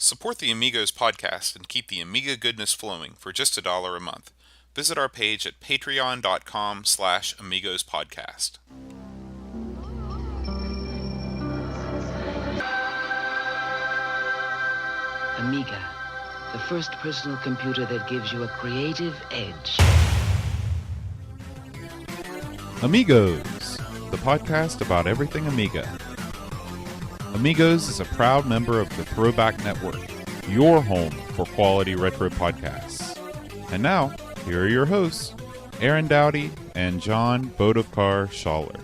Support the Amigos podcast and keep the Amiga goodness flowing for just $1 a month. Visit our page at patreon.com/AmigosPodcast. Amiga, the first personal computer that gives you a creative edge. Amigos, the podcast about everything Amiga. Amigos is a proud member of the Throwback Network, your home for quality retro podcasts. And now, here are your hosts, Aaron Dowdy and John Bodovkar Schaller.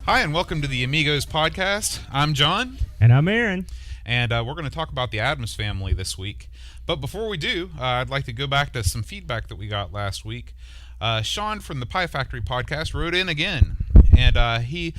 Hi, and welcome to the Amigos podcast. I'm John. And I'm Aaron. And we're going to talk about the Addams family this week. But before we do, I'd like to go back to some feedback that we got last week. Sean from the Pie Factory podcast wrote in again. And he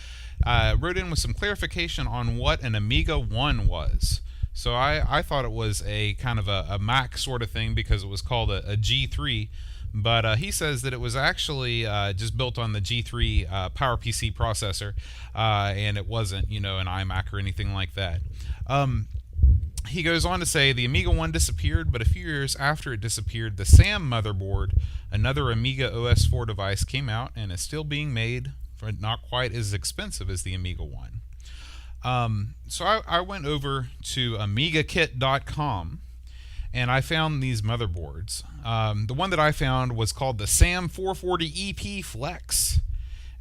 wrote in with some clarification on what an Amiga 1 was. So I thought it was a kind of a Mac sort of thing because it was called a G3. But he says that it was actually just built on the G3 PowerPC processor. And it wasn't, an iMac or anything like that. He goes on to say the Amiga 1 disappeared, but a few years after it disappeared, the SAM motherboard, another Amiga OS 4 device, came out and is still being made, but not quite as expensive as the Amiga 1. So I went over to AmigaKit.com and I found these motherboards. The one that I found was called the SAM 440 EP Flex.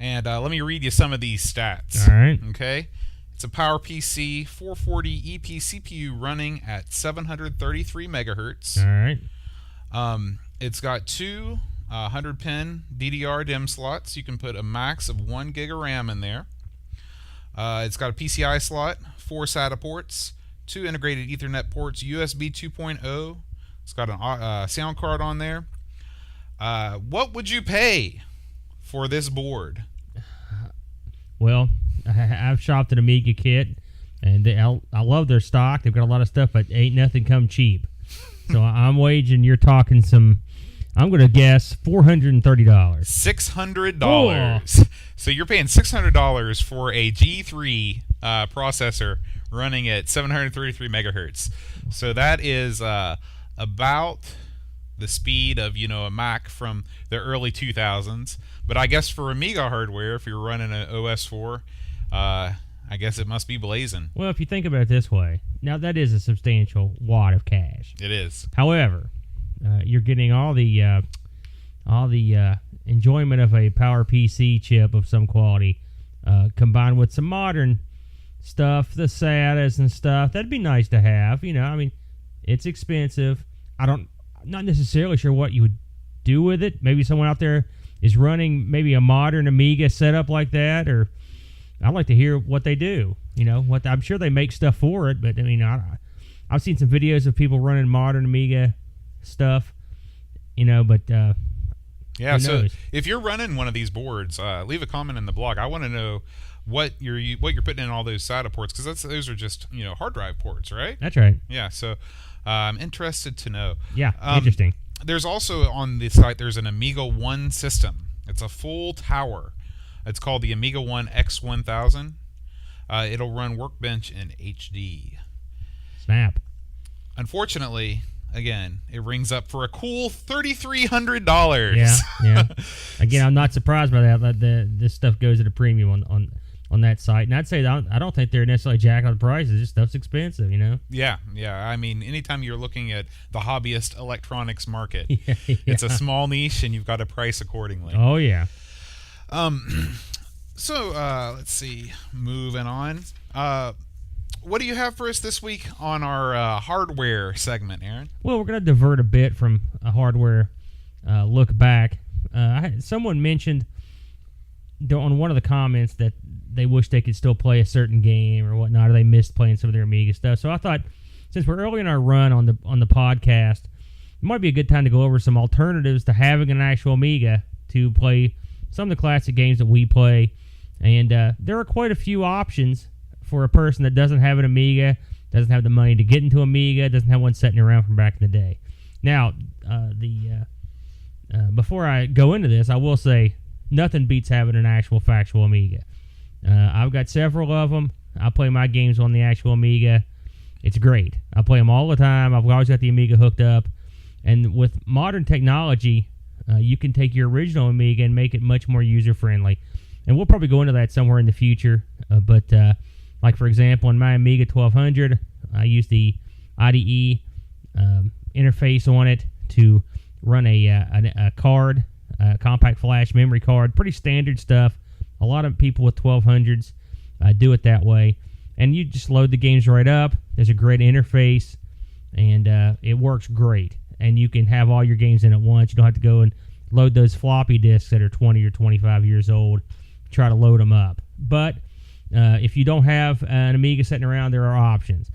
And let me read you some of these stats. All right. Okay. It's a PowerPC 440 EP CPU running at 733 megahertz. All right. It's got two 100-pin DDR DIMM slots. You can put a max of 1 gig of RAM in there. It's got a PCI slot, 4 SATA ports, 2 integrated Ethernet ports, USB 2.0. It's got a sound card on there. What would you pay for this board? Well, I've shopped at Amiga Kit, and I love their stock. They've got a lot of stuff, but ain't nothing come cheap. So I'm waging you're talking some, I'm going to guess $430. $600. Oh. So you're paying $600 for a G3 processor running at 733 megahertz. So that is about the speed of, a Mac from the early 2000s. But I guess for Amiga hardware, if you're running an OS 4, I guess it must be blazing. Well, if you think about it this way, now that is a substantial wad of cash. It is. However, you're getting all the enjoyment of a PowerPC chip of some quality, combined with some modern stuff, the SATAs and stuff. That'd be nice to have. It's expensive. I'm not necessarily sure what you would do with it. Maybe someone out there is running maybe a modern Amiga setup like that, or I'd like to hear what they do. I'm sure they make stuff for it, but I've seen some videos of people running modern Amiga stuff, but yeah. So if you're running one of these boards, leave a comment in the blog. I want to know what you're putting in all those SATA ports, because those are just hard drive ports, right? That's right. Yeah. So I'm interested to know. Yeah. Interesting. There's also on the site there's an Amiga 1 system. It's a full tower. It's called the Amiga 1 X1000. It'll run Workbench in HD. Snap. Unfortunately, again, it rings up for a cool $3,300. Yeah. Again, I'm not surprised by that. This stuff goes at a premium on that site. And I'd say I don't think they're necessarily jacking up the prices. This stuff's expensive, Yeah. I mean, anytime you're looking at the hobbyist electronics market, yeah. It's a small niche and you've got to price accordingly. Oh, yeah. So, let's see. Moving on. What do you have for us this week on our hardware segment, Aaron? Well, we're going to divert a bit from a hardware look back. Someone mentioned on one of the comments that they wish they could still play a certain game or whatnot, or they missed playing some of their Amiga stuff. So I thought, since we're early in our run on the podcast, it might be a good time to go over some alternatives to having an actual Amiga to play some of the classic games that we play. And there are quite a few options for a person that doesn't have an Amiga, doesn't have the money to get into Amiga, doesn't have one sitting around from back in the day. Now, before I go into this, I will say nothing beats having an actual factual Amiga. I've got several of them. I play my games on the actual Amiga. It's great. I play them all the time. I've always got the Amiga hooked up. And with modern technology, you can take your original Amiga and make it much more user-friendly. And we'll probably go into that somewhere in the future. But like, for example, on my Amiga 1200, I use the IDE interface on it to run a card, a compact flash memory card. Pretty standard stuff. A lot of people with 1200s do it that way. And you just load the games right up. There's a great interface, and it works great. And you can have all your games in at once. You don't have to go and load those floppy disks that are 20 or 25 years old. Try to load them up. But if you don't have an Amiga sitting around, there are options.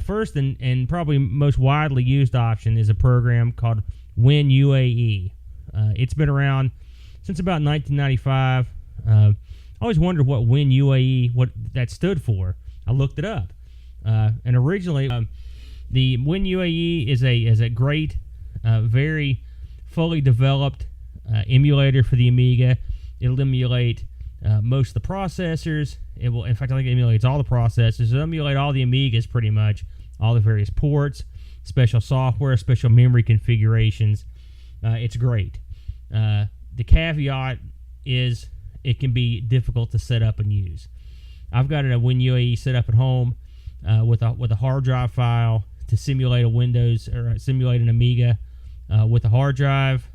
First and probably most widely used option is a program called WinUAE. It's been around since about 1995. I always wondered what WinUAE, what that stood for. I looked it up. And originally, the WinUAE is a great, very fully developed emulator for the Amiga. It'll emulate most of the processors. It will, in fact, I think it emulates all the processors. It'll emulate all the Amigas pretty much, all the various ports, special software, special memory configurations. It's great. The caveat is it can be difficult to set up and use. I've got a WinUAE set up at home with a hard drive file to simulate a Windows or simulate an Amiga with a hard drive.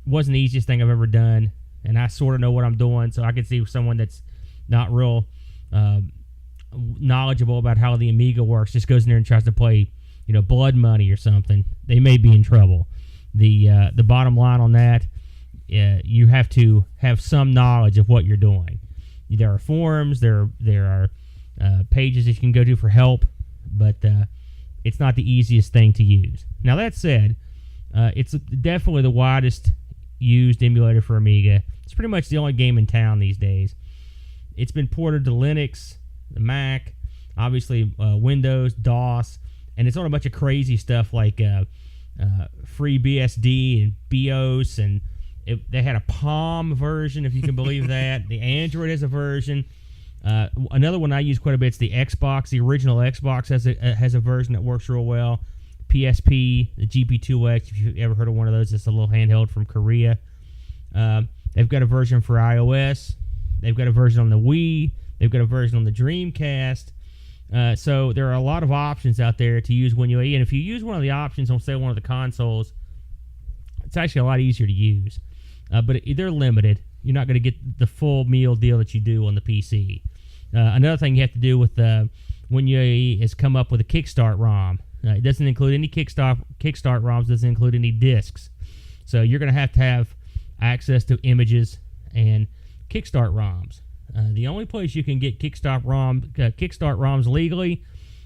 Wasn't the easiest thing I've ever done, and I sort of know what I'm doing, so I could see someone that's not real knowledgeable about how the Amiga works just goes in there and tries to play, Blood Money or something. They may be in trouble. The bottom line on that, you have to have some knowledge of what you're doing. There are forums, there are pages that you can go to for help, but it's not the easiest thing to use. Now that said, it's definitely the widest used emulator for Amiga. It's pretty much the only game in town these days. It's been ported to Linux, the Mac, obviously Windows, DOS, and it's on a bunch of crazy stuff like FreeBSD and BIOS, and they had a Palm version, if you can believe that. The Android has a version. Another one I use quite a bit is the Xbox. The original Xbox has a version that works real well. PSP, the GP2X, if you've ever heard of one of those, it's a little handheld from Korea. They've got a version for iOS. They've got a version on the Wii. They've got a version on the Dreamcast. So there are a lot of options out there to use WinUAE. And if you use one of the options on, say, one of the consoles, it's actually a lot easier to use. But they're limited. You're not going to get the full meal deal that you do on the PC. Another thing you have to do with WinUAE is come up with a Kickstart ROM. It doesn't include any Kickstart ROMs. Doesn't include any discs. So you're going to have access to images and Kickstart ROMs. The only place you can get Kickstart ROMs legally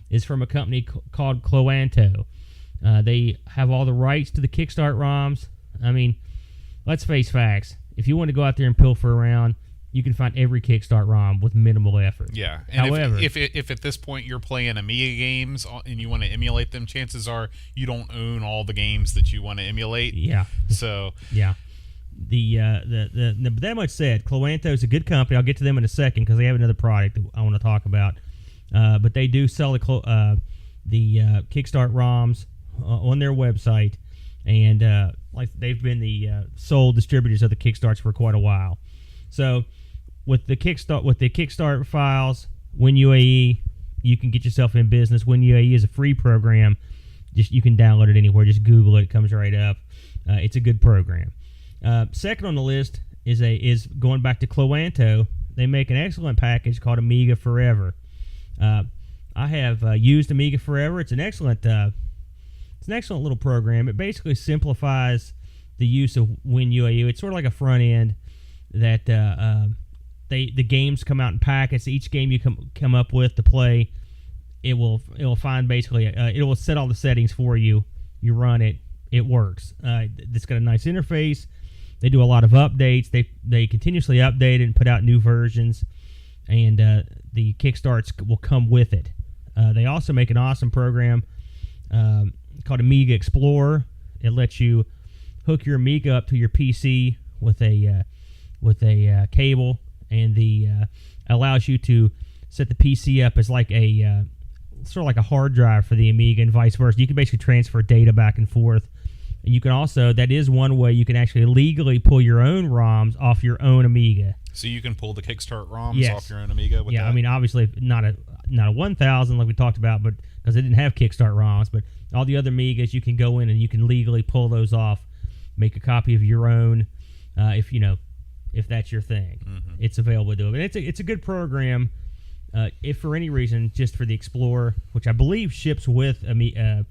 is from a company called Cloanto. They have all the rights to the Kickstart ROMs. I mean, let's face facts. If you want to go out there and pilfer around, you can find every Kickstart ROM with minimal effort. Yeah. And however, if at this point you're playing Amiga games and you want to emulate them, chances are you don't own all the games that you want to emulate. Yeah. So yeah. That much said, Cloanto is a good company. I'll get to them in a second because they have another product that I want to talk about. But they do sell the Kickstart ROMs on their website, and like they've been the sole distributors of the Kickstarts for quite a while. So with the Kickstart files, WinUAE, you can get yourself in business. WinUAE is a free program. Just you can download it anywhere. Just Google it; it comes right up. It's a good program. Second on the list is going back to Cloanto. They make an excellent package called Amiga Forever. I have used Amiga Forever. It's an excellent little program. It basically simplifies the use of WinUAE. It's sort of like a front end that the games come out in packets. Each game you come up with to play, it will find basically it will set all the settings for you. You run it. It works. It's got a nice interface. They do a lot of updates. They continuously update it and put out new versions, and the Kickstarts will come with it. They also make an awesome program called Amiga Explorer. It lets you hook your Amiga up to your PC with a cable, and allows you to set the PC up as like a sort of like a hard drive for the Amiga and vice versa. You can basically transfer data back and forth. And you can also, that is one way you can actually legally pull your own ROMs off your own Amiga. So you can pull the Kickstart ROMs off your own Amiga with that? I mean, obviously not a 1000 like we talked about, but because it didn't have Kickstart ROMs, but all the other Amigas, you can go in and you can legally pull those off, make a copy of your own, if that's your thing. Mm-hmm. It's available to do it. And it's a good program. If for any reason, just for the Explorer, which I believe ships with Amiga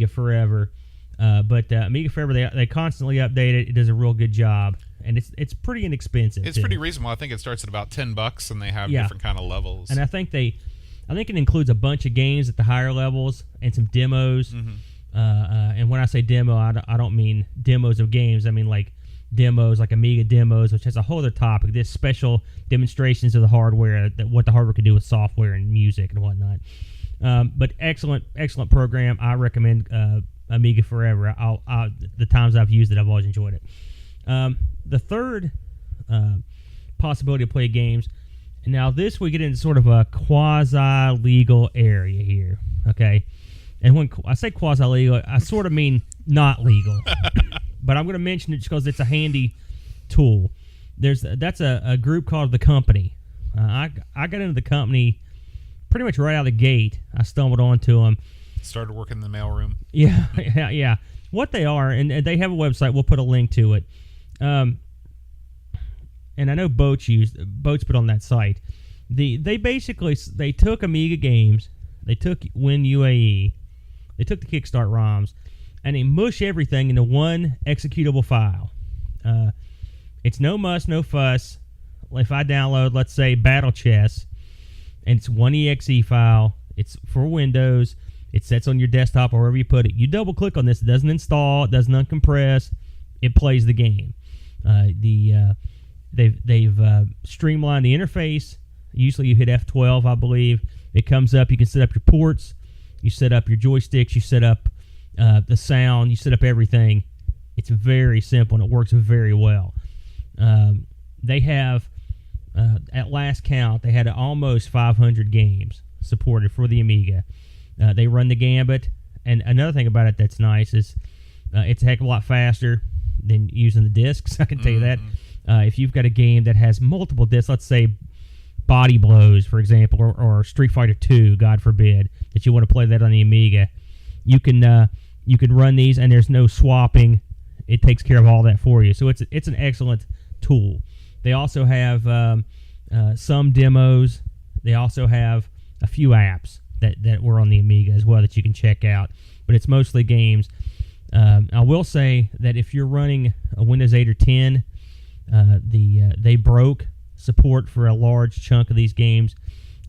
Forever, but Amiga Forever, they constantly update it. It does a real good job, and it's pretty inexpensive. It's pretty reasonable. I think it starts at about $10, and they have different kind of levels. And I think it includes a bunch of games at the higher levels and some demos. Mm-hmm. And when I say demo, I don't mean demos of games. I mean like demos, like Amiga demos, which has a whole other topic. This special demonstrations of the hardware, what the hardware could do with software and music and whatnot. But excellent program. I recommend Amiga Forever. The times I've used it, I've always enjoyed it. The third possibility to play games, and now this we get into sort of a quasi-legal area here, okay? And when I say quasi-legal, I sort of mean not legal. But I'm going to mention it just because it's a handy tool. That's a group called The Company. I got into The Company pretty much right out of the gate. I stumbled onto them. Started working in the mailroom. Yeah. What they are, and they have a website. We'll put a link to it. And I know Boats put on that site. They basically took Amiga games, they took WinUAE, they took the Kickstart ROMs, and they mush everything into one executable file. It's no muss, no fuss. If I download, let's say, Battle Chess, and it's one exe file, it's for Windows, it sets on your desktop or wherever you put it. You double click on this, it doesn't install, it doesn't uncompress, it plays the game. They've streamlined the interface. Usually you hit F12, I believe. It comes up, you can set up your ports, you set up your joysticks, you set up the sound, you set up everything. It's very simple and it works very well. They have, at last count, they had almost 500 games supported for the Amiga. They run the gambit, and another thing about it that's nice is it's a heck of a lot faster than using the discs. I can tell you that. If you've got a game that has multiple discs, let's say Body Blows, for example, or Street Fighter 2, God forbid, that you want to play that on the Amiga, you can run these, and there's no swapping. It takes care of all that for you. So it's an excellent tool. They also have some demos. They also have a few apps that were on the Amiga as well that you can check out. But it's mostly games. I will say that if you're running a Windows 8 or 10, they broke support for a large chunk of these games.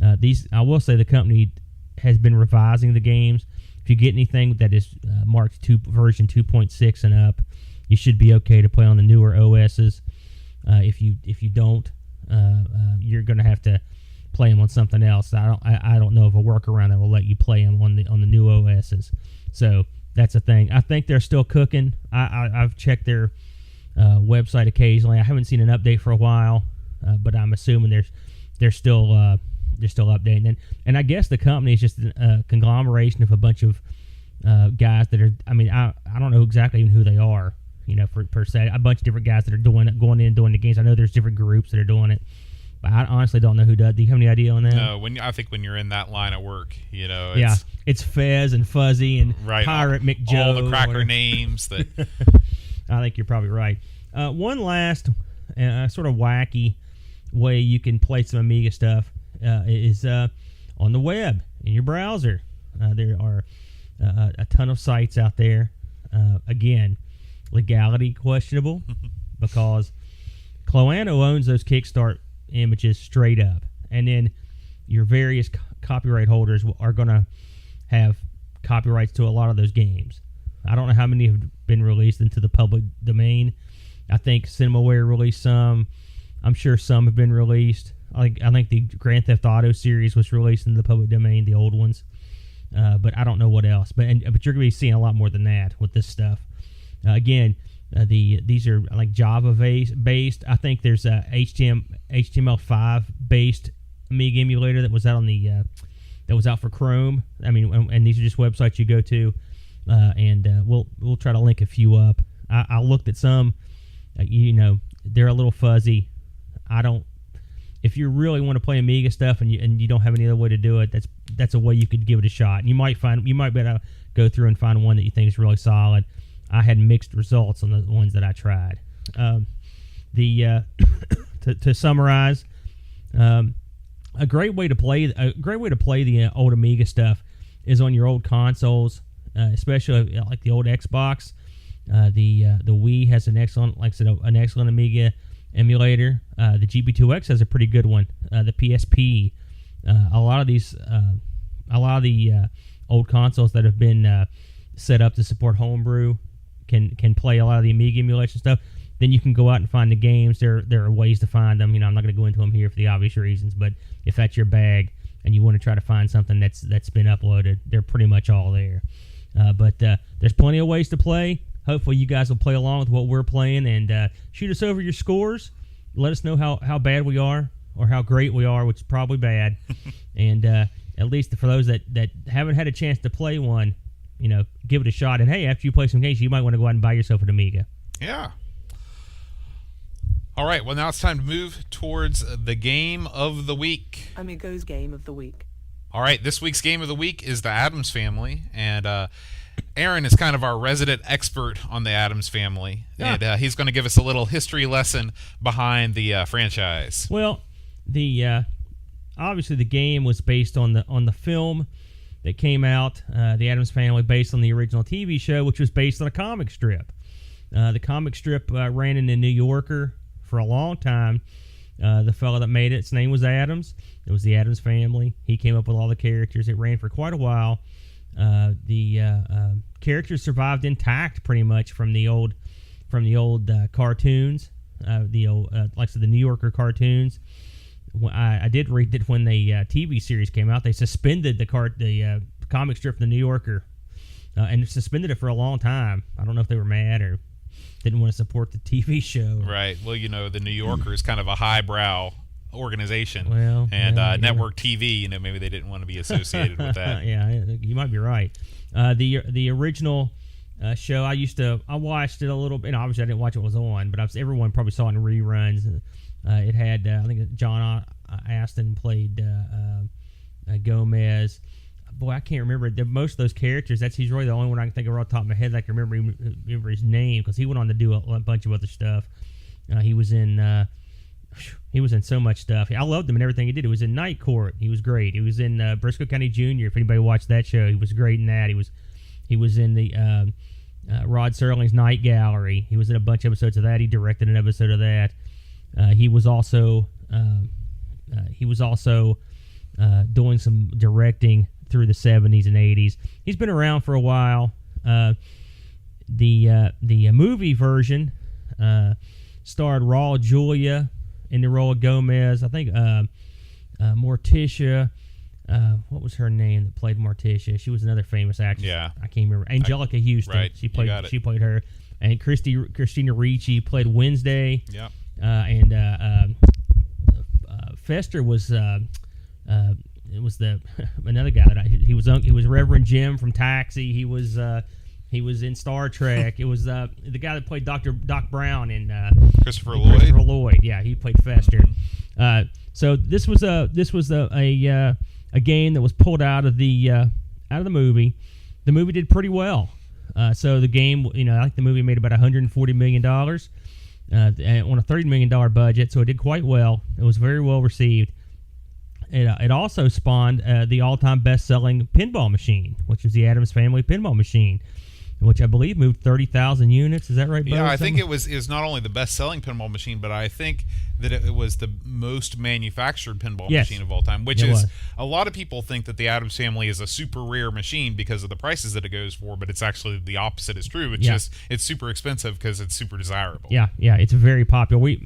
I will say the company has been revising the games. If you get anything that is marked version 2.6 and up, you should be okay to play on the newer OSs. If you don't, you're going to have to play them on something else. I don't know of a workaround that will let you play them on the new OSs. So that's a thing. I think they're still cooking. I've checked their website occasionally. I haven't seen an update for a while, but I'm assuming they're still updating. And I guess the company is just a conglomeration of a bunch of guys that are. I mean, I don't know exactly even who they are. Per se, a bunch of different guys that are going in doing the games. I know there's different groups that are doing it, but I honestly don't know who does. Do you have any idea on that? No, I think when you're in that line of work, it's Fez and Fuzzy and Pirate McJoe, all the cracker names that. I think you're probably right. One last sort of wacky way you can play some Amiga stuff is on the web in your browser. There are a ton of sites out there. Again, legality questionable because Cloano owns those Kickstart images straight up, and then your various copyright holders are going to have copyrights to a lot of those games. I don't know how many have been released into the public domain. I think CinemaWare released some. I'm sure some have been released. I think the Grand Theft Auto series was released in the public domain, the old ones. But I don't know what else. But you're going to be seeing a lot more than that with this stuff. Again, these are like Java based. I think there's HTML5 based Amiga emulator that was out on the that was out for Chrome. I mean, and these are just websites you go to, and we'll try to link a few up. I looked at some, they're a little fuzzy. If you really want to play Amiga stuff and you don't have any other way to do it, that's a way you could give it a shot. And you might be able to go through and find one that you think is really solid. I had mixed results on the ones that I tried. To summarize, a great way to play the old Amiga stuff is on your old consoles, especially like the old Xbox. The Wii has an excellent, like I said, an excellent Amiga emulator. The GB2X has a pretty good one. The PSP, a lot of the old consoles that have been set up to support homebrew can play a lot of the Amiga emulation stuff. Then you can go out and find the games. There are ways to find them. I'm not going to go into them here for the obvious reasons, but if that's your bag and you want to try to find something that's been uploaded, they're pretty much all there. But there's plenty of ways to play. Hopefully you guys will play along with what we're playing and shoot us over your scores. Let us know how bad we are or how great we are, which is probably bad. And at least for those that haven't had a chance to play one, give it a shot. And hey, after you play some games, you might want to go out and buy yourself an Amiga. Yeah. All right, well, now it's time to move towards the game of the week. Amigos game of the week. All right, this week's game of the week is the Addams Family, and Aaron is kind of our resident expert on the Addams Family, and he's going to give us a little history lesson behind the franchise. Well, obviously the game was based on the film that came out, the Addams Family, based on the original TV show, which was based on a comic strip. The comic strip ran in the New Yorker for a long time. The fellow that made it, his name was Addams. It was the Addams Family. He came up with all the characters. It ran for quite a while. The characters survived intact pretty much from the old cartoons, like I said, the New Yorker cartoons. I did read that when the TV series came out, they suspended the comic strip from the New Yorker, and suspended it for a long time. I don't know if they were mad or didn't want to support the TV show. Right. Well, the New Yorker is kind of a highbrow organization. Well, and network TV, maybe they didn't want to be associated with that. Yeah, you might be right. The original show, I watched it a little bit. Obviously, I didn't watch it was on, but everyone probably saw it in reruns. It had, I think, John Astin played Gomez. Boy, I can't remember most of those characters. He's really the only one I can think of off the top of my head that I can remember his name, because he went on to do a bunch of other stuff. He was in so much stuff. I loved him and everything he did. He was in Night Court. He was great. He was in Briscoe County Jr. If anybody watched that show, he was great in that. He was in the Rod Serling's Night Gallery. He was in a bunch of episodes of that. He directed an episode of that. He was also doing some directing through the 70s and 80s. He's been around for a while. The movie version starred Raul Julia in the role of Gomez. I think Morticia. What was her name that played Morticia? She was another famous actress. Yeah, I can't remember. Angelica Houston. Right. She played her. And Christina Ricci played Wednesday. Yeah. And Fester was it was another guy that he was Reverend Jim from Taxi. He was in Star Trek. It was the guy that played Doc Brown in Christopher Lloyd. Christopher Lloyd, yeah, he played Fester. So this was a game that was pulled out of the movie. The movie did pretty well. So the game, I think the movie made about $140 million on a $30 million budget, so it did quite well. It was very well received. It also spawned the all-time best-selling pinball machine, which was the Addams Family pinball machine, which I believe moved 30,000 units. Is that right, Bo? Yeah, I think it was not only the best-selling pinball machine, but I think that it was the most manufactured pinball machine of all time, which is a lot of people think that the Addams Family is a super rare machine because of the prices that it goes for, but it's actually the opposite is true. It's just it's super expensive because it's super desirable. Yeah, it's very popular.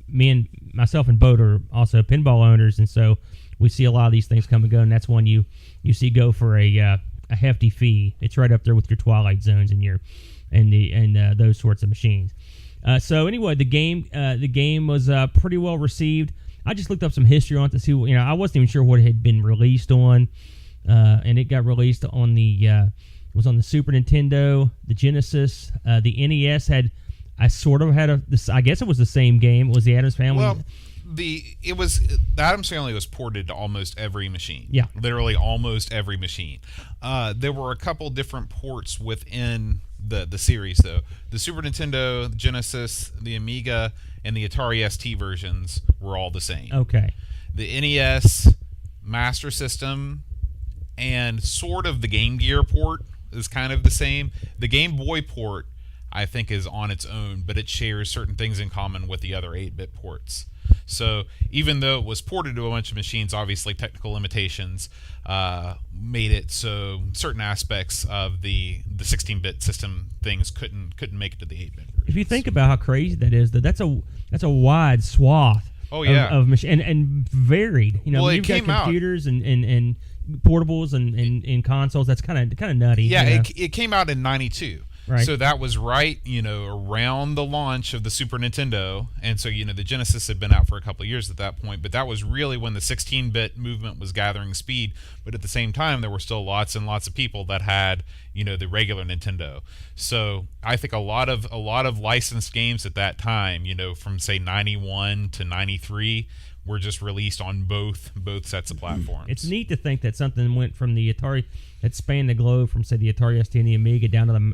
Myself and Bo are also pinball owners, and so we see a lot of these things come and go, and that's one you see go for a hefty fee. It's right up there with your Twilight Zones and those sorts of machines. So anyway, the game was pretty well received. I just looked up some history on it to see. I wasn't even sure what it had been released on, and it got released on the. It was on the Super Nintendo, the Genesis, the NES had. I sort of had I guess it was the same game. It was the Addams Family. Well, the Addams Family was ported to almost every machine. Yeah, literally almost every machine. There were a couple different ports within the series, though. The Super Nintendo, the Genesis, the Amiga, and the Atari ST versions were all the same. Okay. The NES, Master System, and sort of the Game Gear port is kind of the same. The Game Boy port, I think, is on its own, but it shares certain things in common with the other 8-bit ports. So even though it was ported to a bunch of machines, obviously technical limitations made it so certain aspects of the 16-bit system things couldn't make it to the 8-bit versions. If you think about how crazy that is, that's a wide swath. Oh yeah, of machine and varied. Well, you've got computers and portables and consoles. That's kind of nutty. Yeah, it came out in '92. Right. So that was right, around the launch of the Super Nintendo, and so the Genesis had been out for a couple of years at that point, but that was really when the 16-bit movement was gathering speed. But at the same time, there were still lots and lots of people that had, the regular Nintendo. So I think a lot of licensed games at that time, from say '91 to '93, were just released on both sets of platforms. It's neat to think that something went from the Atari that spanned the globe from say the Atari ST and the Amiga down to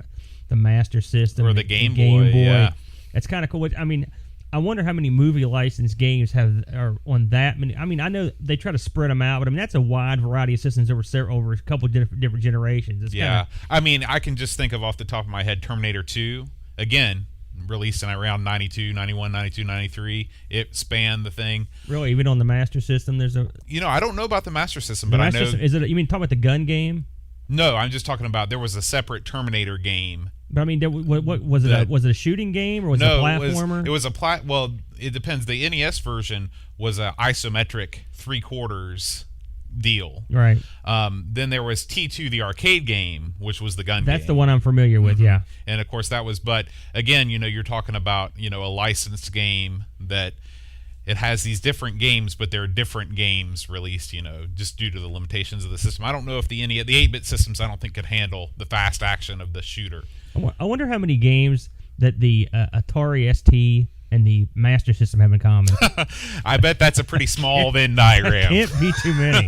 the Master System or the Game Boy. Yeah, it's kind of cool. I mean, I wonder how many movie licensed games are on that many. I mean, I know they try to spread them out, but I mean that's a wide variety of systems over a couple of different generations. It's I mean, I can just think of off the top of my head Terminator 2 again. Released in around 92, 91, 92, 93. It spanned the thing. Really, even on the Master System, there's a. I don't know about the Master System, but I know. Is it? You mean talking about the gun game? No, I'm just talking about there was a separate Terminator game. But I mean, what was it? Was it a shooting game or was it a platformer? It was Well, it depends. The NES version was an isometric 3/4 deal. Right. Then there was T2, the arcade game, which was the gun game. That's the one I'm familiar with, yeah. And of course that was, but again, you're talking about, a licensed game that it has these different games, but they're different games released, just due to the limitations of the system. I don't know if the 8-bit systems, I don't think could handle the fast action of the shooter. I wonder how many games that the Atari ST and the Master System have in common. I bet that's a pretty small Venn diagram. It can't be too many,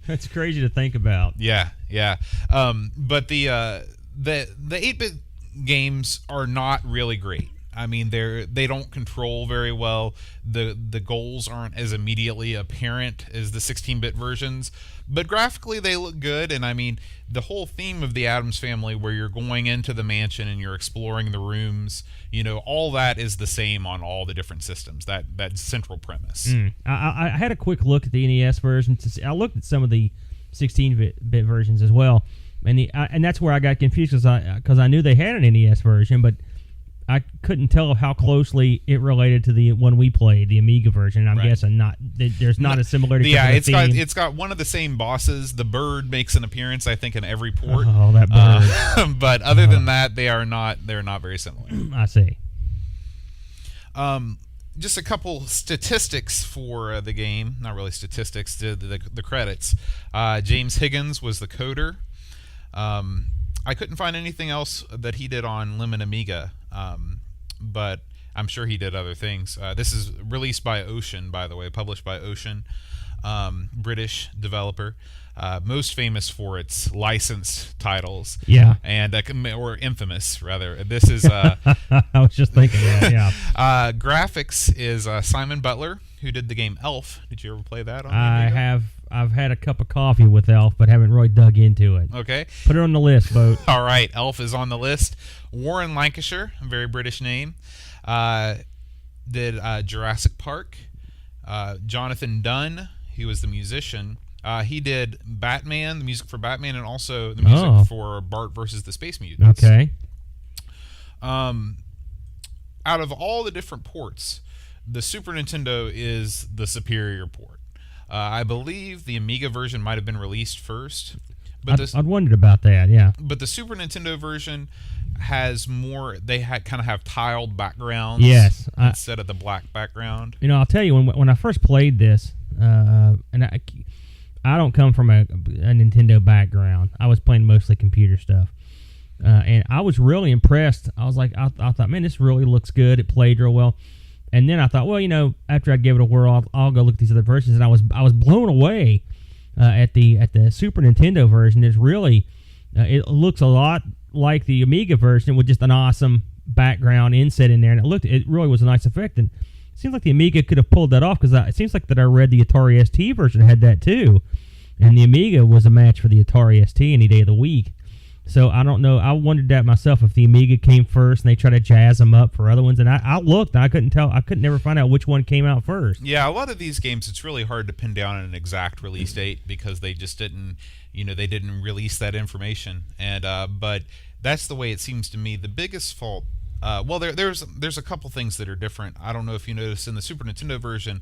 That's crazy to think about. Yeah. But the 8-bit games are not really great. I mean, they don't control very well. The goals aren't as immediately apparent as the 16-bit versions, but graphically they look good. And I mean, the whole theme of the Addams Family, where you're going into the mansion and you're exploring the rooms, all that is the same on all the different systems. That central premise. I had a quick look at the NES version. I looked at some of the 16-bit versions as well, and that's where I got confused because I knew they had an NES version, but I couldn't tell how closely it related to the one we played, the Amiga version. I'm guessing not. There's not a similarity. Yeah, it's got one of the same bosses. The bird makes an appearance, I think, in every port. Oh, that bird! But other than that, they're not very similar. I see. Just a couple statistics for the game. Not really statistics. The credits. James Higgins was the coder. I couldn't find anything else that he did on Lemon Amiga, but I'm sure he did other things. This is released by Ocean, by the way, published by Ocean, British developer, most famous for its licensed titles. Yeah. And or infamous, rather. This is... I was just thinking that, yeah. Graphics is Simon Butler, who did the game Elf. Did you ever play that on Amiga? I've had a cup of coffee with Elf, but haven't really dug into it. Okay. Put it on the list, Boat. All right. Elf is on the list. Warren Lancashire, a very British name, did Jurassic Park. Jonathan Dunn, he was the musician. He did Batman, the music for Batman, and also the music for Bart versus the Space Mutants. Okay. Out of all the different ports, the Super Nintendo is the superior port. I believe the Amiga version might have been released first. But I'd wondered about that, yeah. But the Super Nintendo version has more. They kind of have tiled backgrounds. Yes, instead of the black background. I'll tell you, when I first played this, and I don't come from a Nintendo background. I was playing mostly computer stuff. And I was really impressed. I was like, I thought, man, this really looks good. It played real well. And then I thought, well, after I give it a whirl, I'll go look at these other versions. And I was blown away at the Super Nintendo version. It's really, it looks a lot like the Amiga version with just an awesome background inset in there. And it really was a nice effect. And it seems like the Amiga could have pulled that off because it seems like that I read the Atari ST version had that too. And the Amiga was a match for the Atari ST any day of the week. So I don't know. I wondered that myself if the Amiga came first and they try to jazz them up for other ones. And I looked and I couldn't tell. I couldn't never find out which one came out first. Yeah, a lot of these games, it's really hard to pin down an exact release date because they just didn't, they didn't release that information. And but that's the way it seems to me. The biggest fault. Well, there's a couple things that are different. I don't know if you noticed in the Super Nintendo version,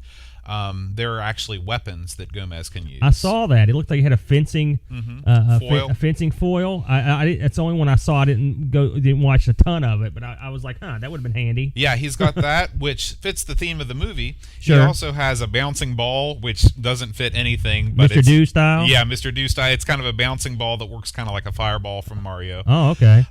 there are actually weapons that Gomez can use. I saw that. It looked like he had a fencing foil. A fencing foil. It's the only one I saw. I didn't watch a ton of it, but I was like, that would have been handy. Yeah, he's got that, which fits the theme of the movie. Sure. He also has a bouncing ball, which doesn't fit anything. But Mr. Do style? Yeah, Mr. Do style. It's kind of a bouncing ball that works kind of like a fireball from Mario. Oh, okay.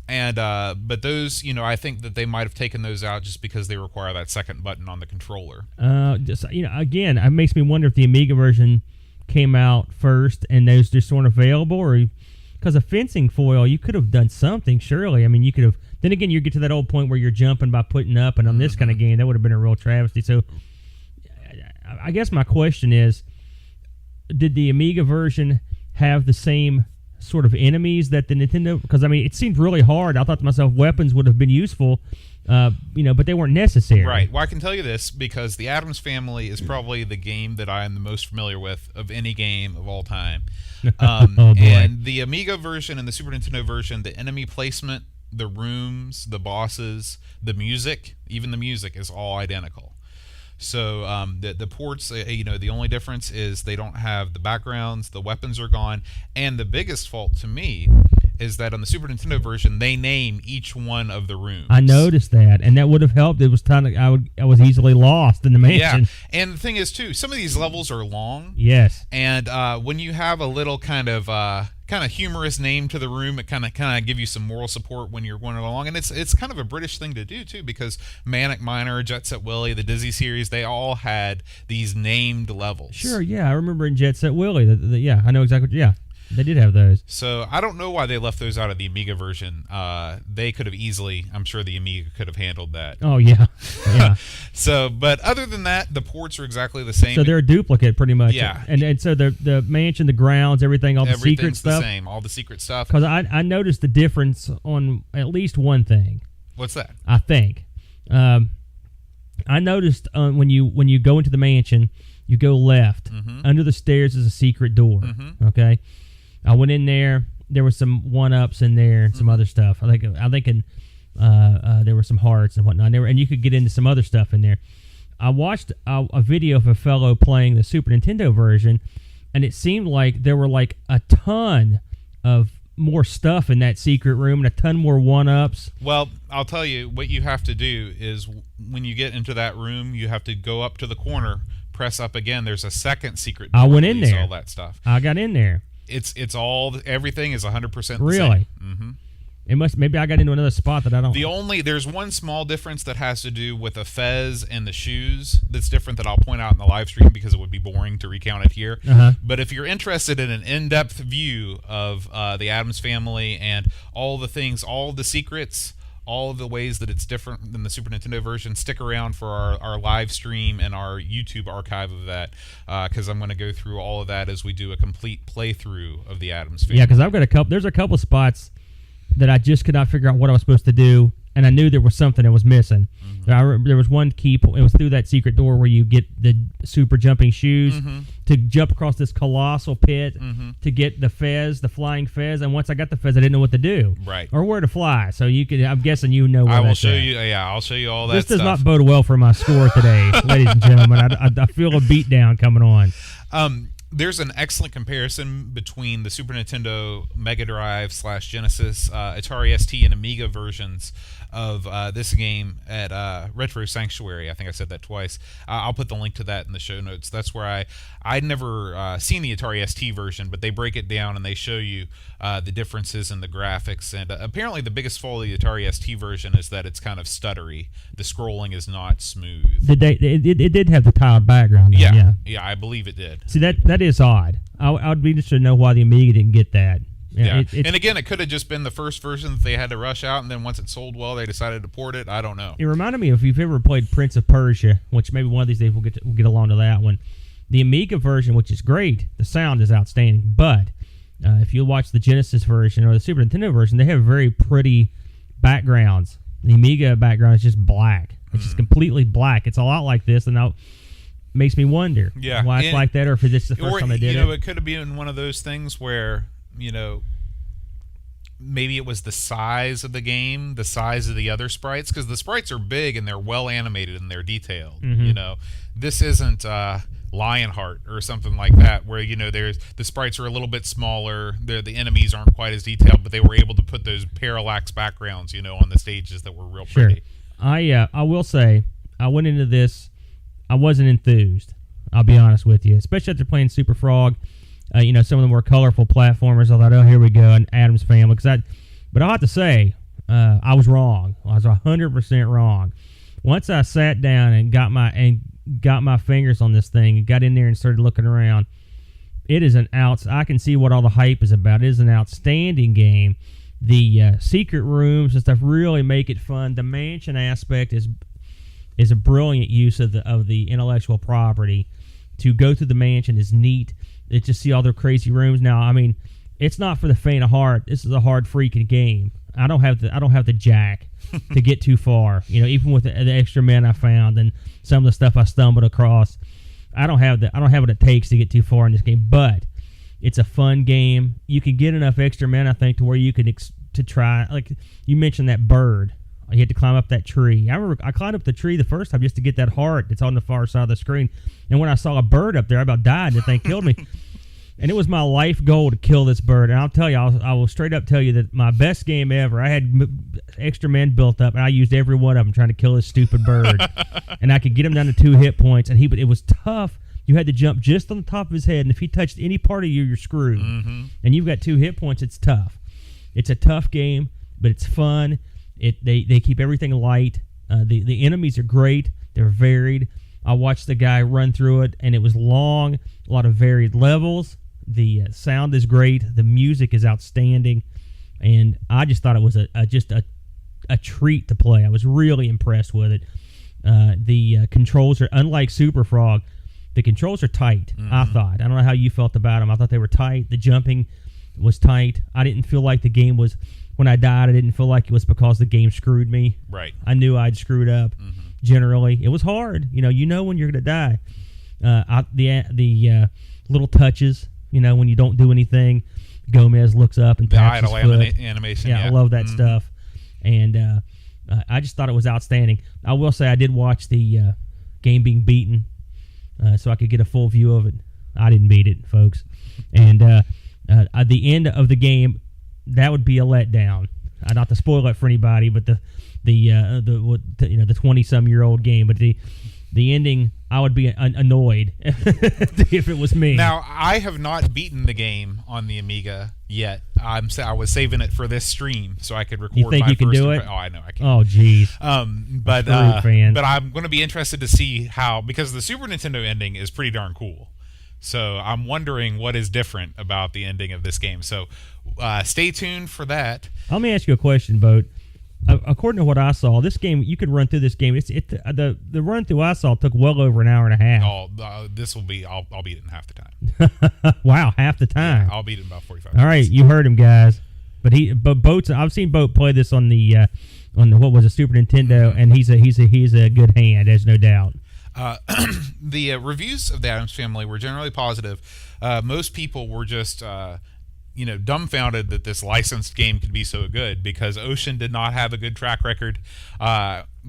But those, I think that they might have taken those out just because they require that second button on the controller. Again, it makes me wonder if the Amiga version came out first and those just weren't available, or because a fencing foil, you could have done something. Surely, I mean, you could have. Then again, you get to that old point where you're jumping by putting up, and on this kind of game, that would have been a real travesty. So, I guess my question is, did the Amiga version have the same sort of enemies that the Nintendo, because I mean it seemed really hard. I thought to myself weapons would have been useful, but they weren't necessary. Right. Well, I can tell you this because the Addams Family is probably the game that I am the most familiar with of any game of all time. Oh, boy. And the Amiga version and the Super Nintendo version, the enemy placement, the rooms, the bosses, the music, even the music is all identical. So the ports, the only difference is they don't have the backgrounds, the weapons are gone, and the biggest fault to me is that on the Super Nintendo version, they name each one of the rooms. I noticed that, and that would have helped. It was I was easily lost in the mansion. Yeah, and the thing is, too, some of these levels are long. Yes. And when you have a little kind of humorous name to the room, it kind of give you some moral support when you're going along, and it's kind of a British thing to do too, because Manic Miner, Jet Set Willy, the Dizzy series, they all had these named levels. Sure, yeah, I remember in Jet Set Willy. Yeah, I know exactly. Yeah, they did have those. So I don't know why they left those out of the Amiga version. They could have easily, I'm sure the Amiga could have handled that. Oh yeah, yeah. So, but other than that, the ports are exactly the same. So they're a duplicate, pretty much. Yeah. And so the mansion, the grounds, everything, all the secret stuff. Everything's the same, all the secret stuff. Because I noticed the difference on at least one thing. What's that? I think. I noticed when you go into the mansion, you go left. Mm-hmm. Under the stairs is a secret door. Mm-hmm. Okay. I went in there. There was some 1-ups in there and some other stuff. I think there were some hearts and whatnot. And you could get into some other stuff in there. I watched a video of a fellow playing the Super Nintendo version, and it seemed like there were like a ton of more stuff in that secret room and a ton more 1-ups. Well, I'll tell you, what you have to do is when you get into that room, you have to go up to the corner, press up again. There's a second secret door. I went in there. All that stuff. I got in there. It's all, everything is 100% the same. Really? Mm-hmm. Maybe I got into another spot that I don't. There's one small difference that has to do with a fez and the shoes that's different that I'll point out in the live stream because it would be boring to recount it here. Uh-huh. But if you're interested in an in-depth view of the Addams Family and all the things, all the secrets, all of the ways that it's different than the Super Nintendo version, stick around for our live stream and our YouTube archive of that, because I'm going to go through all of that as we do a complete playthrough of the Addams Family. Yeah, because I've got there's a couple spots that I just could not figure out what I was supposed to do, and I knew there was something that was missing. Mm-hmm. There was one key. It was through that secret door where you get the super jumping shoes to jump across this colossal pit to get the fez, the flying fez. And once I got the fez, I didn't know what to do, right, or where to fly. So you could. I'm guessing you know. Where I will that's show at. you. Yeah, I'll show you all that. This does stuff. not bode well for my score today, ladies and gentlemen. I feel a beat down coming on. there's an excellent comparison between the Super Nintendo Mega Drive / Genesis, Atari ST, and Amiga versions of this game at Retro Sanctuary. I think I said that twice. I'll put the link to that in the show notes. That's where I'd never seen the Atari ST version, but they break it down and they show you the differences in the graphics. And apparently the biggest fault of the Atari ST version is that it's kind of stuttery. The scrolling is not smooth. It did have the tiled background. Though, yeah, I believe it did. See, that is odd. I would be interested to know why the Amiga didn't get that. Yeah, and again, it could have just been the first version that they had to rush out, and then once it sold well, they decided to port it. I don't know. It reminded me of, if you've ever played Prince of Persia, which maybe one of these days we'll get along to that one. The Amiga version, which is great, the sound is outstanding, but if you watch the Genesis version or the Super Nintendo version, they have very pretty backgrounds. The Amiga background is just black. It's just completely black. It's a lot like this, and now makes me wonder why it's like that, or if it's just the first time they did it. It could have been one of those things where, maybe it was the size of the game, the size of the other sprites, because the sprites are big and they're well animated and they're detailed. This isn't Lionheart or something like that, where there's the sprites are a little bit smaller, the enemies aren't quite as detailed, but they were able to put those parallax backgrounds on the stages that were real pretty. I will say, I went into this, I wasn't enthused, I'll be honest with you, especially after playing Super Frog. Some of the more colorful platformers, I thought, oh, here we go, an Addams Family. But I'll have to say, I was wrong. I was 100% wrong. Once I sat down and got my fingers on this thing and got in there and started looking around, it is I can see what all the hype is about. It is an outstanding game. The secret rooms and stuff really make it fun. The mansion aspect is a brilliant use of the intellectual property. To go through the mansion is neat. To see all their crazy rooms. Now, I mean, it's not for the faint of heart. This is a hard freaking game. I don't have the jack to get too far. Even with the extra men I found and some of the stuff I stumbled across, I don't have what it takes to get too far in this game. But it's a fun game. You can get enough extra men, I think, to where you can to try. Like you mentioned that bird. You had to climb up that tree. I remember I climbed up the tree the first time just to get that heart that's on the far side of the screen. And when I saw a bird up there, I about died. The thing killed me. And it was my life goal to kill this bird. And I'll tell you, I will straight up tell you that my best game ever, I had extra men built up, and I used every one of them trying to kill this stupid bird. And I could get him down to 2 hit points. And it was tough. You had to jump just on the top of his head. And if he touched any part of you, you're screwed. Mm-hmm. And you've got 2 hit points. It's tough. It's a tough game, but it's fun. They keep everything light. The enemies are great. They're varied. I watched the guy run through it, and it was long, a lot of varied levels. The sound is great. The music is outstanding, and I just thought it was a treat to play. I was really impressed with it. The controls are, unlike Super Frog, the controls are tight, I thought. I don't know how you felt about them. I thought they were tight. The jumping was tight. I didn't feel like the game was... When I died, I didn't feel like it was because the game screwed me. Right. I knew I'd screwed up. Mm-hmm. Generally, it was hard. You know when you're going to die. The little touches. When you don't do anything, Gomez looks up and taps his foot. Animation. Yeah, I love that stuff. And I just thought it was outstanding. I will say I did watch the game being beaten, so I could get a full view of it. I didn't beat it, folks. And at the end of the game, that would be a letdown. Not to spoil it for anybody, but the 20-some-year-old game, but the ending, I would be annoyed if it was me. Now, I have not beaten the game on the Amiga yet. I was saving it for this stream so I could record. You think you can do it? Oh, I know I can. Oh, geez. But I'm going to be interested to see how, because the Super Nintendo ending is pretty darn cool. So I'm wondering what is different about the ending of this game. So stay tuned for that. Let me ask you a question, Boat. According to what I saw, this game, you could run through this game. The run through I saw took well over an hour and a half. I'll beat it in half the time. Wow, half the time. Yeah, I'll beat it in about 45 minutes. All right, you heard him, guys. But Boat's, I've seen Boat play this on the what was a Super Nintendo, and he's a good hand, there's no doubt. The reviews of the Addams Family were generally positive. Most people were just dumbfounded that this licensed game could be so good, because Ocean did not have a good track record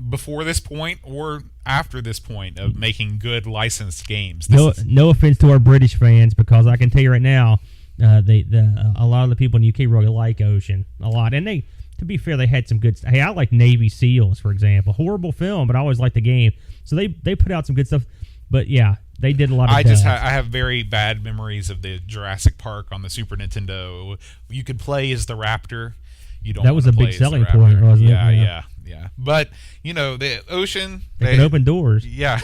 before this point or after this point of making good licensed games. No offense to our British fans, because I can tell you right now, a lot of the people in the UK really like Ocean a lot, and they, to be fair, they had some good stuff. Hey, I like Navy SEALs, for example. Horrible film, but I always liked the game. So they put out some good stuff. But yeah, they did a lot of I have very bad memories of the Jurassic Park on the Super Nintendo. You could play as the raptor. You don't. That was a big selling point, wasn't it? Yeah. But the Ocean, they can open doors. Yeah,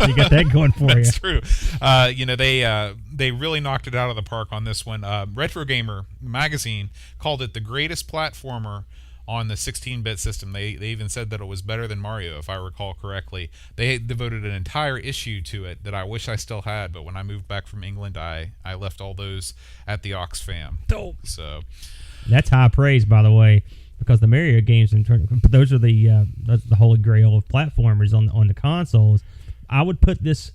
you got that going for That's you. True. They really knocked it out of the park on this one. Retro Gamer magazine called it the greatest platformer on the 16-bit system. They even said that it was better than Mario, if I recall correctly. They devoted an entire issue to it that I wish I still had, but when I moved back from England, I left all those at the Oxfam. Dope. So that's high praise, by the way, because the Mario games, those are the holy grail of platformers on the consoles. I would put this,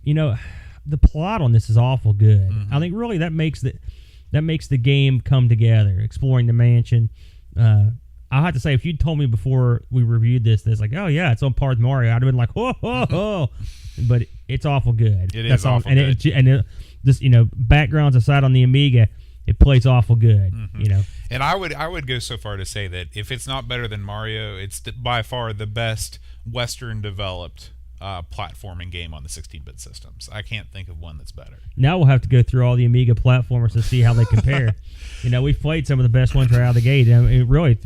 the plot on this is awful good. Mm-hmm. I think really that makes the game come together. Exploring the mansion. I have to say, if you'd told me before we reviewed this like, oh yeah, it's on par with Mario, I'd have been like, oh. But it's awful good. It is awful good. This backgrounds aside on the Amiga, it plays awful good. Mm-hmm. And I would go so far to say that if it's not better than Mario, it's by far the best Western developed platforming game on the 16-bit systems. I can't think of one that's better. Now we'll have to go through all the Amiga platformers to see how they compare. We've played some of the best ones right out of the gate. I mean, really,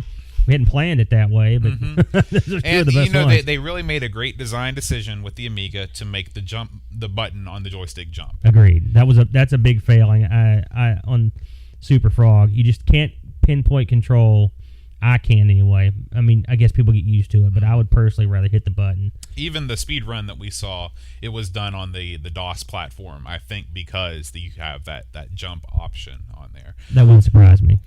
we hadn't planned it that way, but those are the best ones. They really made a great design decision with the Amiga to make the button on the joystick jump. Agreed. That's a big failing. I on Super Frog, you just can't pinpoint control. I can anyway. I mean, I guess people get used to it, but I would personally rather hit the button. Even the speed run that we saw, it was done on the DOS platform, I think, because you have that jump option on there. That wouldn't surprise me.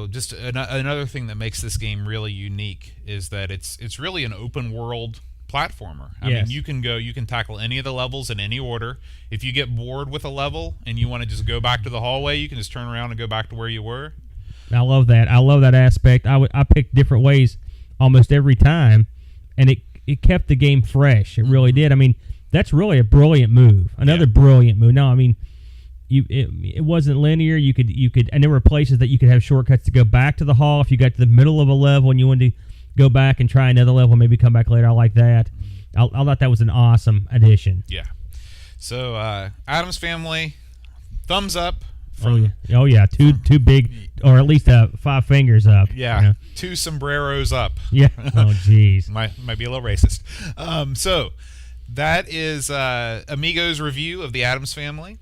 Just another thing that makes this game really unique is that it's really an open world platformer. I mean, you can tackle any of the levels in any order. If you get bored with a level and you want to just go back to the hallway, you can just turn around and go back to where you were. I love that. I love that aspect. I picked different ways almost every time, and it kept the game fresh. It really did. I mean, that's really a brilliant move. Another brilliant move. No, I mean, it wasn't linear. You could, and there were places that you could have shortcuts to go back to the hall if you got to the middle of a level and you wanted to go back and try another level, maybe come back later. I like that. I thought that was an awesome addition. Yeah. So, Addams Family, thumbs up. Oh yeah, two big, or at least 5 fingers up. Yeah, 2 sombreros up. Yeah. Oh jeez. might be a little racist. So that is Amigos review of the Addams Family.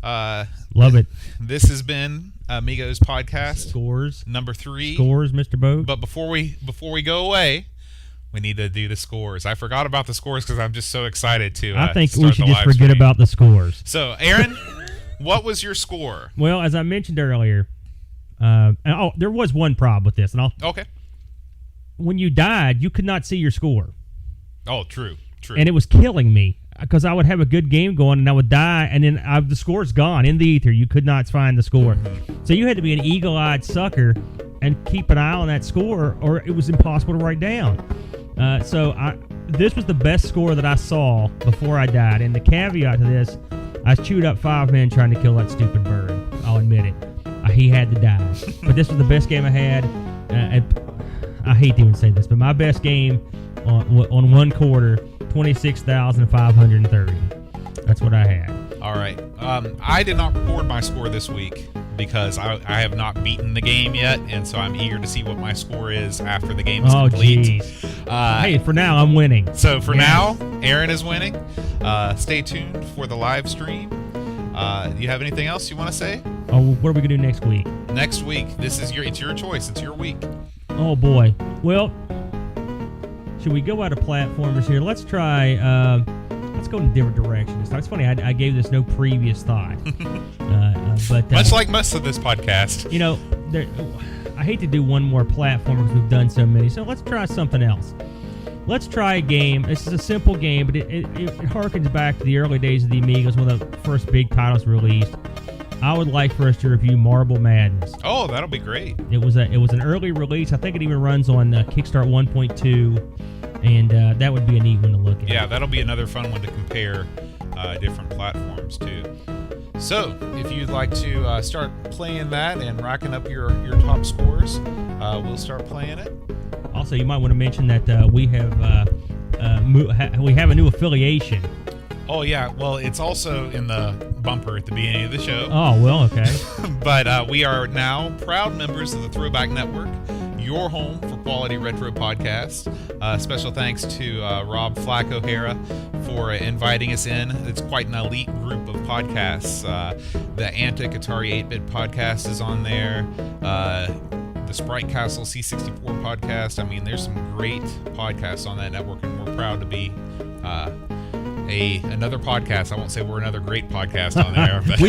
Love it. This has been Amigos podcast scores number 3. Scores, Mr. Boat. But before we go away, we need to do the scores. I forgot about the scores because I'm just so excired to. I think we should just forget about the scores. So, Aaron. What was your score? Well, as I mentioned earlier, there was one problem with this, and okay. When you died, you could not see your score. Oh, true, and it was killing me because I would have a good game going, and I would die, and then the score's gone in the ether. You could not find the score, so you had to be an eagle-eyed sucker and keep an eye on that score, or it was impossible to write down. This was the best score that I saw before I died, and the caveat to this. I chewed up 5 men trying to kill that stupid bird. I'll admit it. He had to die. But this was the best game I had. I hate to even say this, but my best game on one quarter, 26,530. That's what I had. All right. I did not record my score this week because I have not beaten the game yet, and so I'm eager to see what my score is after the game is complete. Hey, for now, I'm winning. So for now, Aaron is winning. Stay tuned for the live stream. Do you have anything else you want to say? Oh, what are we going to do next week? Next week, it's your choice. It's your week. Oh, boy. Well, should we go out of platformers here? Let's try... let's go in a different direction. It's funny, I gave this no previous thought. But much like most of this podcast. I hate to do one more platform because we've done so many. So let's try something else. Let's try a game. This is a simple game, but it harkens back to the early days of the Amigos, one of the first big titles released. I would like for us to review Marble Madness. Oh, that'll be great. It was an early release. I think it even runs on Kickstart 1.2, and that would be a neat one to look at. Yeah, that'll be another fun one to compare different platforms too. So, if you'd like to start playing that and racking up your top scores, we'll start playing it. Also, you might want to mention that we have a new affiliation. Oh yeah, well, it's also in the bumper at the beginning of the show. Oh well, okay. But we are now proud members of the Throwback Network, your home for quality retro podcasts. Special thanks to Rob Flack O'Hara for inviting us in. It's quite an elite group of podcasts. The Antic Atari 8-Bit podcast is on there. The Sprite Castle C64 podcast. I mean, there's some great podcasts on that network, and we're proud to be another podcast. I won't say we're another great podcast on there. But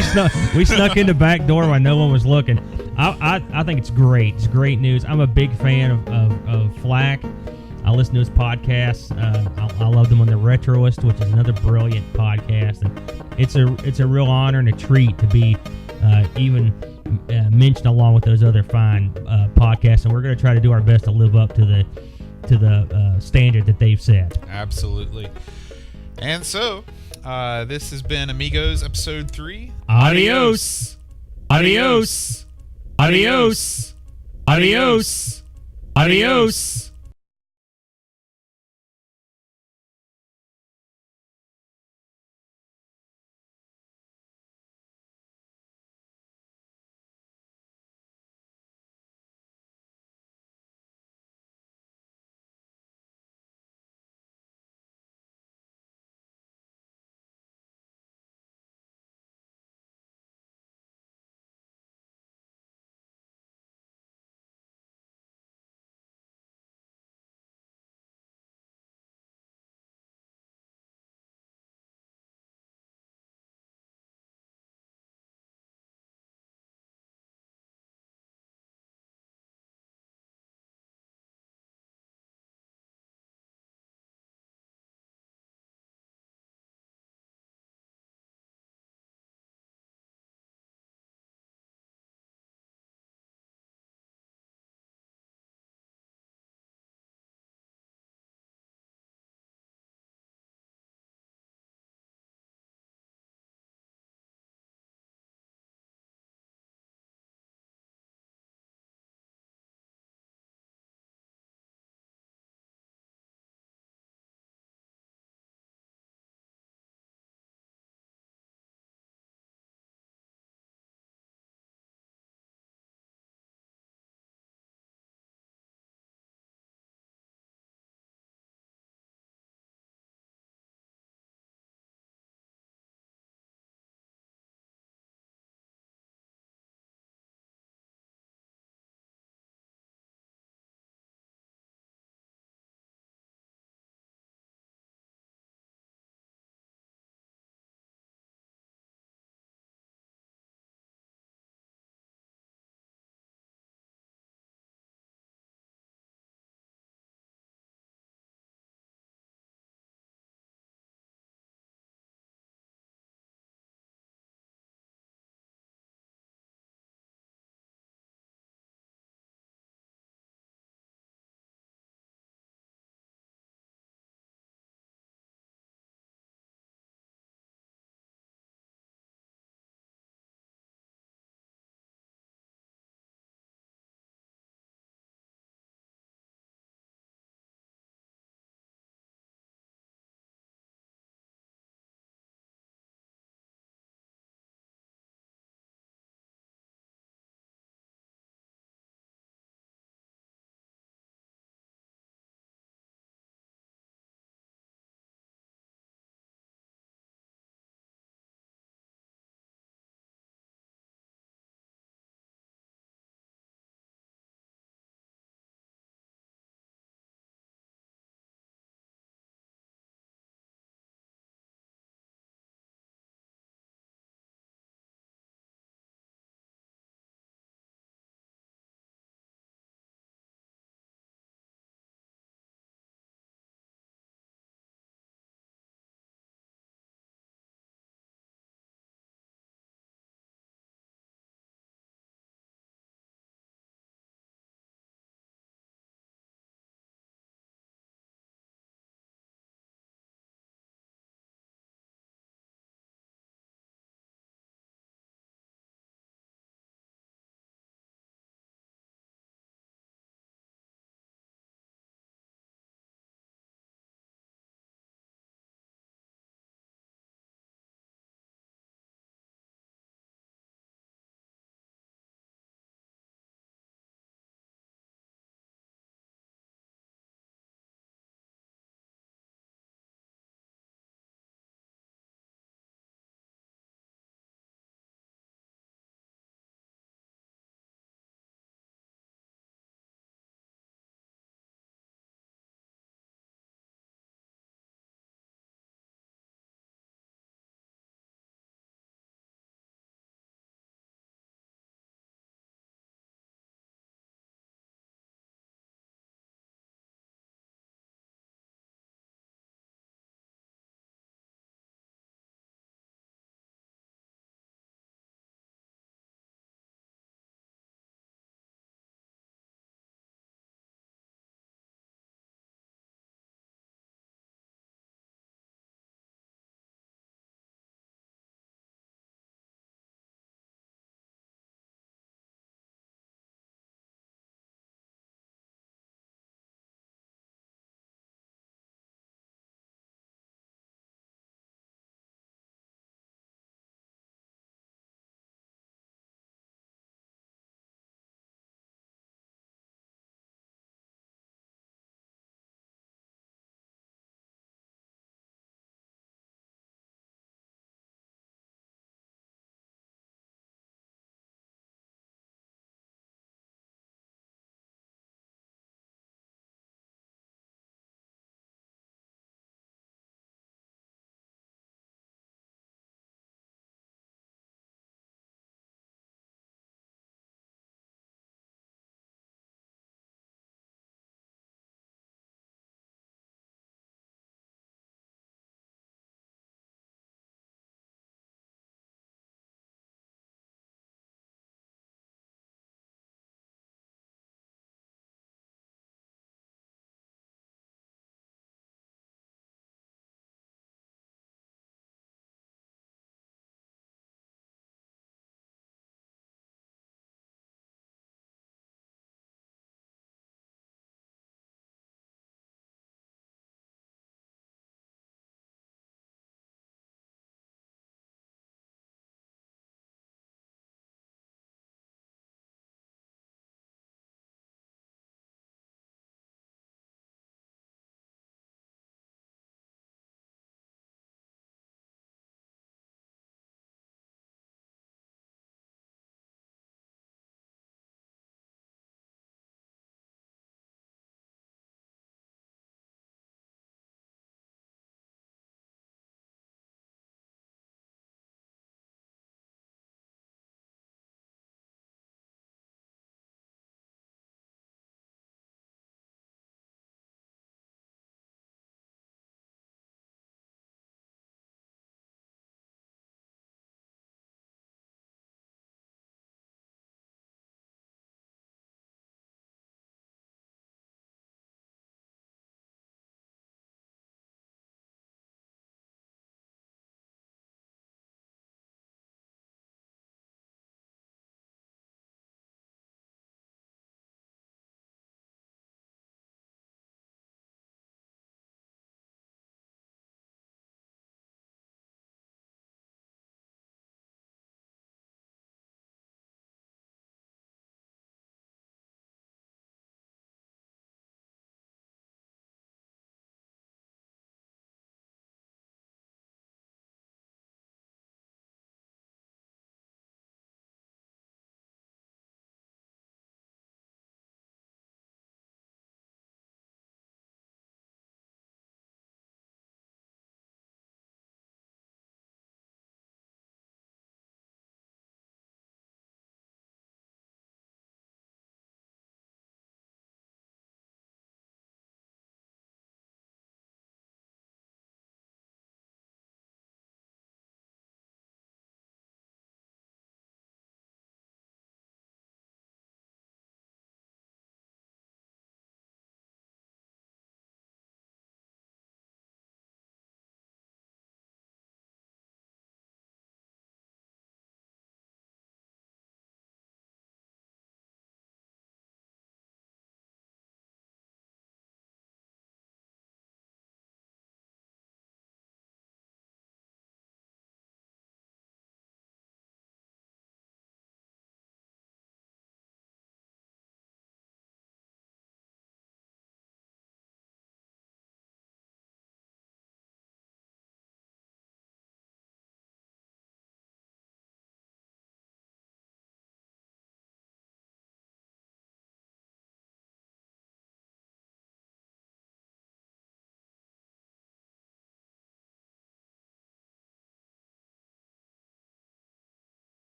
we snuck in the back door when no one was looking. I think it's great. It's great news. I'm a big fan of Flack. I listen to his podcasts. I love them on the Retroist, which is another brilliant podcast. And it's a real honor and a treat to be even mentioned along with those other fine podcasts. And we're going to try to do our best to live up to the standard that they've set. Absolutely. And so, this has been Amigos episode 3. Adios. Adios. Adios. Adios. Adios.